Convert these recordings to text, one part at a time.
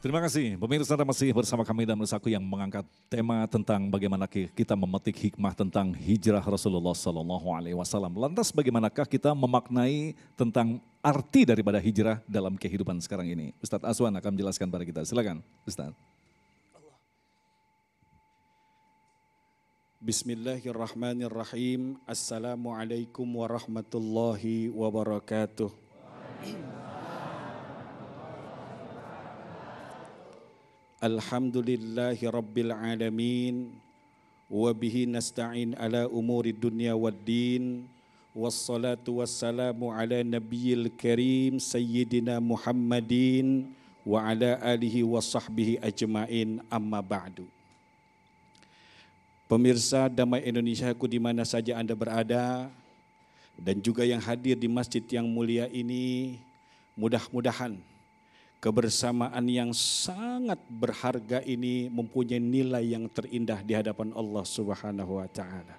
Terima kasih, pemirsa Anda masih bersama kami dan Nusaku yang mengangkat tema tentang bagaimana kita memetik hikmah tentang hijrah Rasulullah SAW. Lantas bagaimanakah kita memaknai tentang arti daripada hijrah dalam kehidupan sekarang ini? Ustadz Azwan akan menjelaskan pada kita, silakan Ustadz. Bismillahirrahmanirrahim. Assalamualaikum warahmatullahi wabarakatuh. Alhamdulillahi rabbil alamin. Wabihi nasta'in ala umuri dunya waddin. Wassalatu wassalamu ala nabiyil karim Sayyidina Muhammadin wa ala alihi wa sahbihi ajma'in, amma ba'du. Pemirsa Damai Indonesiaku di mana saja Anda berada, dan juga yang hadir di masjid yang mulia ini, mudah-mudahan kebersamaan yang sangat berharga ini mempunyai nilai yang terindah di hadapan Allah Subhanahu wa Ta'ala.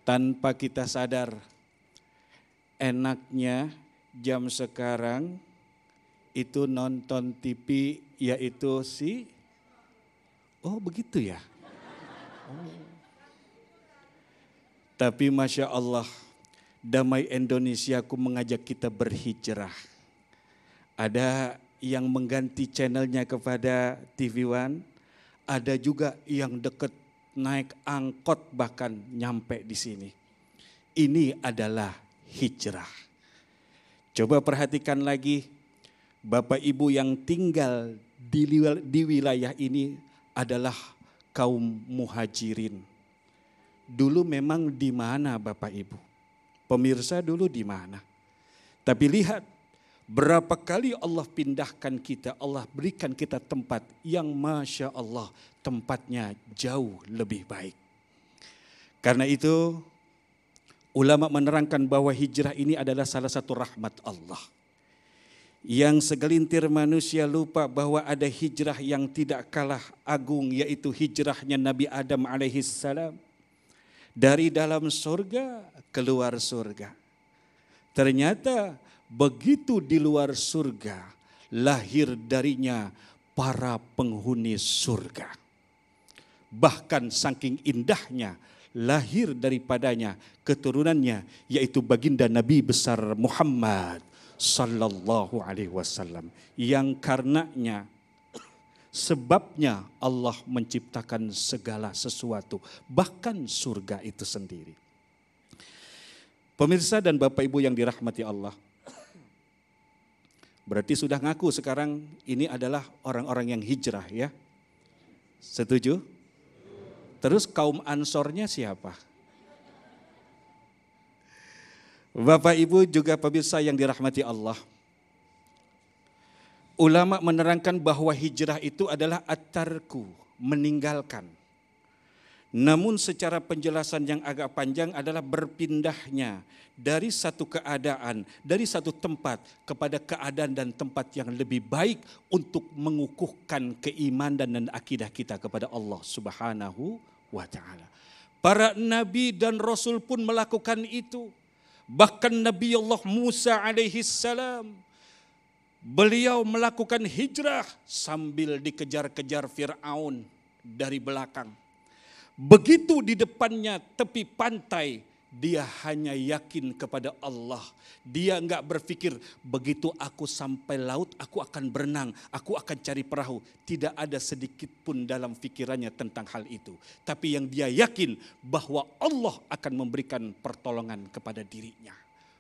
Tanpa kita sadar, enaknya jam sekarang itu nonton TV, yaitu begitu ya. Tapi Masya Allah, Damai Indonesiaku mengajak kita berhijrah. Ada yang mengganti channelnya kepada TV One, ada juga yang dekat naik angkot bahkan nyampe di sini. Ini adalah hijrah. Coba perhatikan lagi, Bapak Ibu yang tinggal di wilayah ini adalah kaum muhajirin. Dulu memang di mana Bapak Ibu? Pemirsa dulu di mana? Tapi lihat, berapa kali Allah pindahkan kita, Allah berikan kita tempat yang Masya Allah tempatnya jauh lebih baik. Karena itu ulama menerangkan bahwa hijrah ini adalah salah satu rahmat Allah. Yang segelintir manusia lupa bahwa ada hijrah yang tidak kalah agung, yaitu hijrahnya Nabi Adam alaihissalam. Dari dalam surga keluar surga. Ternyata begitu di luar surga, lahir darinya para penghuni surga. Bahkan saking indahnya, lahir daripadanya keturunannya, yaitu baginda Nabi besar Muhammad sallallahu alaihi wasallam. Yang karenanya, sebabnya Allah menciptakan segala sesuatu, bahkan surga itu sendiri. Pemirsa dan Bapak Ibu yang dirahmati Allah, berarti sudah ngaku sekarang ini adalah orang-orang yang hijrah ya? Setuju? Terus kaum Ansornya siapa? Bapak Ibu juga pemirsa yang dirahmati Allah. Ulama menerangkan bahwa hijrah itu adalah at-tarku, meninggalkan. Namun secara penjelasan yang agak panjang adalah berpindahnya dari satu keadaan, dari satu tempat kepada keadaan dan tempat yang lebih baik untuk mengukuhkan keimanan dan akidah kita kepada Allah Subhanahu wa Ta'ala. Para nabi dan rasul pun melakukan itu. Bahkan Nabi Allah Musa alaihi salam, beliau melakukan hijrah sambil dikejar-kejar Fir'aun dari belakang. Begitu di depannya tepi pantai, dia hanya yakin kepada Allah. Dia enggak berpikir begitu aku sampai laut aku akan berenang, aku akan cari perahu. Tidak ada sedikit pun dalam pikirannya tentang hal itu. Tapi yang dia yakin bahwa Allah akan memberikan pertolongan kepada dirinya.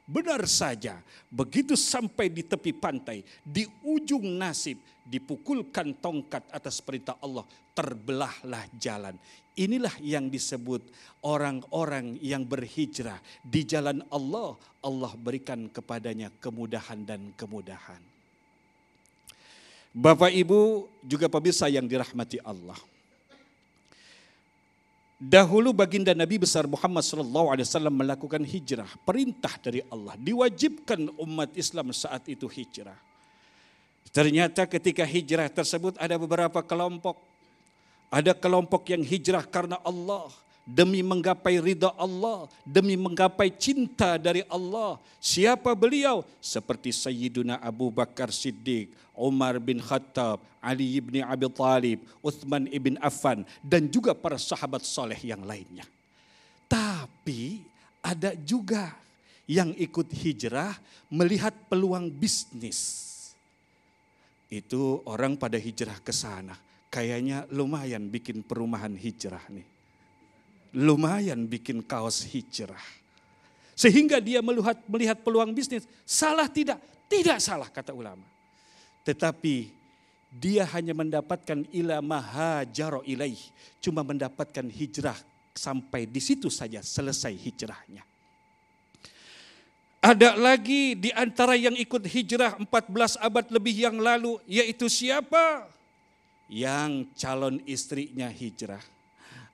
Benar saja, begitu sampai di tepi pantai, di ujung nasib, dipukulkan tongkat atas perintah Allah, terbelahlah jalan. Inilah yang disebut orang-orang yang berhijrah di jalan Allah. Allah berikan kepadanya kemudahan dan kemudahan. Bapak Ibu juga pemirsa yang dirahmati Allah. Dahulu baginda Nabi besar Muhammad SAW melakukan hijrah, perintah dari Allah, diwajibkan umat Islam saat itu hijrah. Ternyata ketika hijrah tersebut ada beberapa kelompok. Ada kelompok yang hijrah karena Allah demi menggapai ridha Allah, demi menggapai cinta dari Allah. Siapa beliau? Seperti Sayyiduna Abu Bakar Siddiq, Umar bin Khattab, Ali bin Abi Thalib, Uthman ibn Affan, dan juga para sahabat soleh yang lainnya. Tapi ada juga yang ikut hijrah melihat peluang bisnis. Itu orang pada hijrah ke sana. Kayaknya lumayan bikin perumahan hijrah nih. Lumayan bikin kaos hijrah. Sehingga dia melihat peluang bisnis. Salah tidak? Tidak salah kata ulama. Tetapi dia hanya mendapatkan ila mahajaro ilaih. Cuma mendapatkan hijrah sampai di situ saja selesai hijrahnya. Ada lagi di antara yang ikut hijrah 14 abad lebih yang lalu, yaitu siapa? Yang calon istrinya hijrah.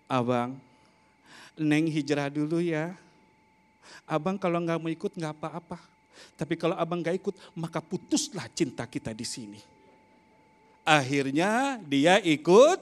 Abang, Neng hijrah dulu ya. Abang kalau nggak mau ikut nggak apa-apa. Tapi kalau abang nggak ikut, maka putuslah cinta kita di sini. Akhirnya dia ikut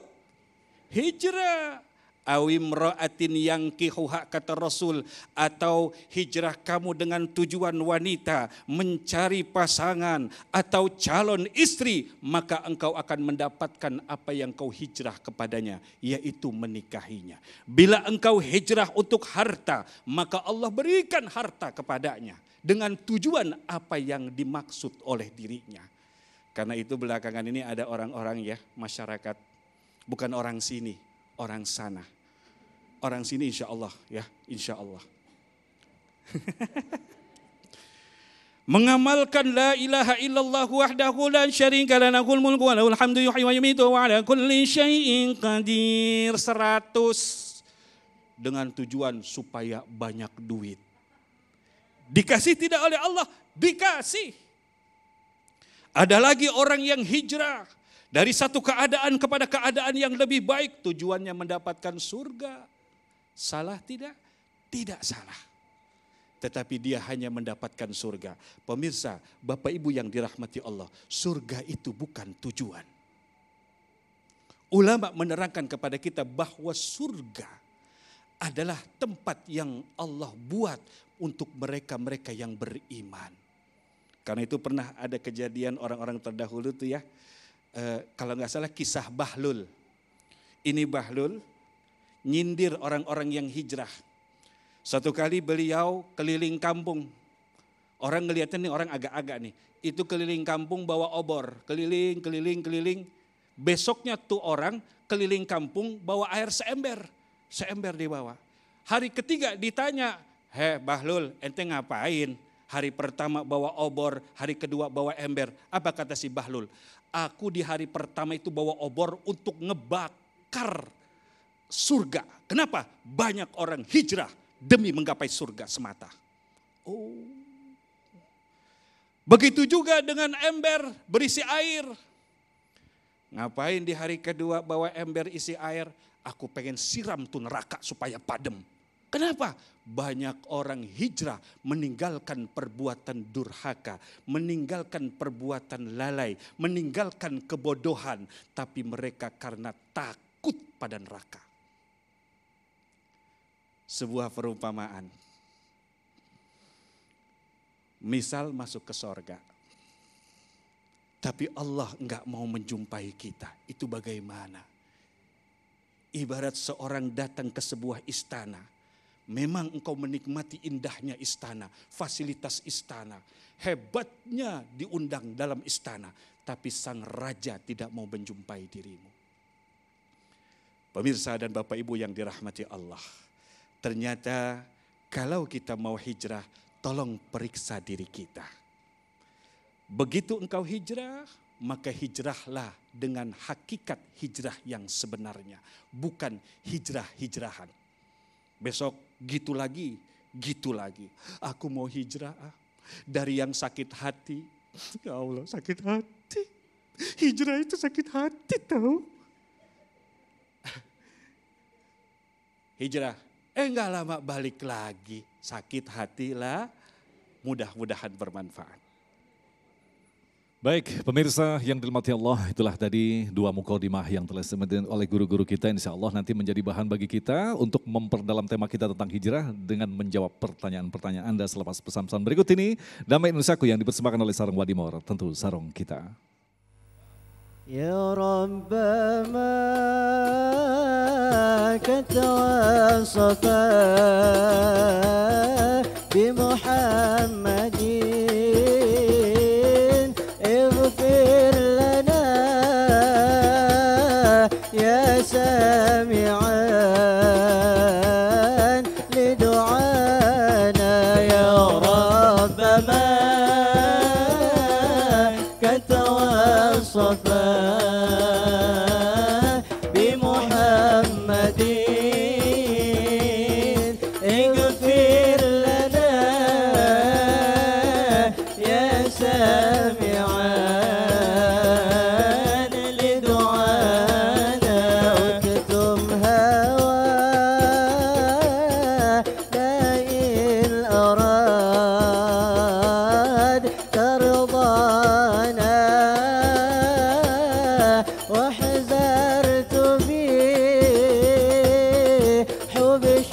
hijrah. Awimra'atin yang kihuha kata Rasul, atau hijrah kamu dengan tujuan wanita mencari pasangan atau calon istri, maka engkau akan mendapatkan apa yang kau hijrah kepadanya, yaitu menikahinya. Bila engkau hijrah untuk harta, maka Allah berikan harta kepadanya dengan tujuan apa yang dimaksud oleh dirinya. Karena itu belakangan ini ada orang-orang ya, masyarakat, bukan orang sini, orang sana. Orang sini insya Allah ya, insya Allah. Mengamalkan la ilaha illallah wahdahu la syarika lahu lahul mulku wa lahul hamdu yuhyi wa yumiitu wa ala kulli syai'in qadir. 100 dengan tujuan supaya banyak duit. Dikasih tidak oleh Allah? Dikasih. Ada lagi orang yang hijrah dari satu keadaan kepada keadaan yang lebih baik, tujuannya mendapatkan surga. Salah tidak? Tidak salah. Tetapi dia hanya mendapatkan surga. Pemirsa, Bapak Ibu yang dirahmati Allah, surga itu bukan tujuan. Ulama menerangkan kepada kita bahwa surga adalah tempat yang Allah buat untuk mereka-mereka yang beriman. Karena itu pernah ada kejadian orang-orang terdahulu tuh ya, kalau nggak salah kisah Bahlul. Ini Bahlul nyindir orang-orang yang hijrah. Satu kali beliau keliling kampung. Orang ngeliatnya nih orang agak-agak nih. Itu keliling kampung bawa obor. Keliling. Besoknya tuh orang keliling kampung bawa air seember. Seember dibawa. Hari ketiga ditanya, Bahlul ente ngapain? Hari pertama bawa obor, hari kedua bawa ember. Apa kata si Bahlul? Aku di hari pertama itu bawa obor untuk ngebakar surga. Kenapa? Banyak orang hijrah demi menggapai surga semata. Oh. Begitu juga dengan ember berisi air. Ngapain di hari kedua bawa ember isi air? Aku pengen siram tuh neraka supaya padam. Kenapa? Banyak orang hijrah meninggalkan perbuatan durhaka, meninggalkan perbuatan lalai, meninggalkan kebodohan. Tapi mereka karena takut pada neraka. Sebuah perumpamaan. Misal masuk ke sorga. Tapi Allah enggak mau menjumpai kita. Itu bagaimana? Ibarat seorang datang ke sebuah istana. Memang engkau menikmati indahnya istana, fasilitas istana. Hebatnya diundang dalam istana. Tapi sang raja tidak mau menjumpai dirimu. Pemirsa dan Bapak Ibu yang dirahmati Allah. Ternyata kalau kita mau hijrah, tolong periksa diri kita. Begitu engkau hijrah, maka hijrahlah dengan hakikat hijrah yang sebenarnya. Bukan hijrah-hijrahan. Besok gitu lagi. Aku mau hijrah dari yang sakit hati. Ya Allah, sakit hati. Hijrah itu sakit hati tahu. Hijrah. Enggak lama balik lagi. Sakit hati lah. Mudah-mudahan bermanfaat. Baik, pemirsa yang dirahmati Allah, itulah tadi dua mukadimah yang telah disampaikan oleh guru-guru kita. Insya Allah nanti menjadi bahan bagi kita untuk memperdalam tema kita tentang hijrah dengan menjawab pertanyaan-pertanyaan Anda selepas pesan-pesan berikut ini. Damai Indonesiaku yang dipersembahkan oleh Sarung Wadimor, tentu sarung kita. يا ربما كتوصفا بمحمد اغفر لنا يا سامعا لدعانا يا ربما كتوصفا بمحمد اغفر لنا يا سامعا لدعانا اكتم هوانا إن أراد ترضانا واحذرت به حبش